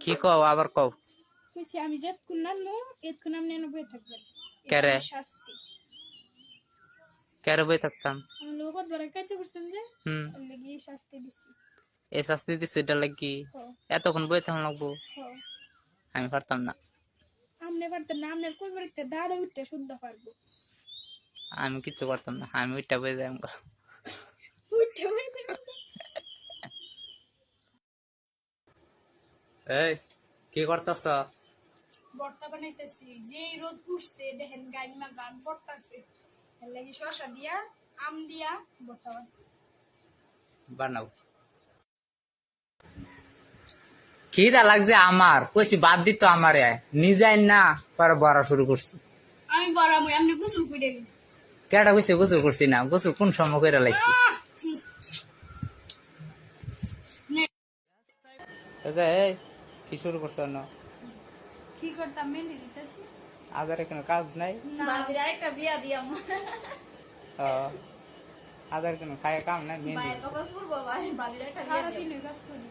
কি কও আবার কও? কইছি আমি যতক্ষণ নামবো এতক্ষণ আপনি এনে বয়ে থাকবেন। এটা কেরে? আমার শাস্তি। কেরে বই থাকতাম? আমি লোক কতবার কাজ করছেন যে হুম, এর লাগি শাস্তি দিছি। এই শাস্তি দিছে এটা লাগি হ এতক্ষণ বই থাকুন লাগবো? হ আমি পারতাম না। আমনে পারতেন না, আমনের কই বাড়িতে দাদা উঠতে শুদ্ধ পারবো। আমি কিচ্ছু করতাম না, আমি ওইটা বই যাই। উঠতে পারবো। এই কি করতেছ? বর্তা বানাইতেছি, যে রোদ উঠছে দেখেন গাইমা গান পড়তাছে, এর লাগি শসা দিয়া আম দিয়া বর্তা বানাই। বানাও। খিদা লাগছে আমার, কইছি বাদ দিত আমারে, নিজে না পরে বড়া শুরু করছি। আমি বড়ামু এমনি গোসল কইরা দিই। কেটা কইছে গোসল করছি না? গোসল কোন সময় করে লাইছি? এই কি শুরু করছো না? কি করতাম মেহেন্দি দিতেছি। আদার কোনো কাজ নাই? ভাবির আরেকটা বিয়া দিয়াম। আদার কোনো খায় কাম নাই? মেহেন্দি ভাইয়ের কপাল পুরবো ভাই, ভাবির একটা বিয়া দিয়াম। কাজ করি।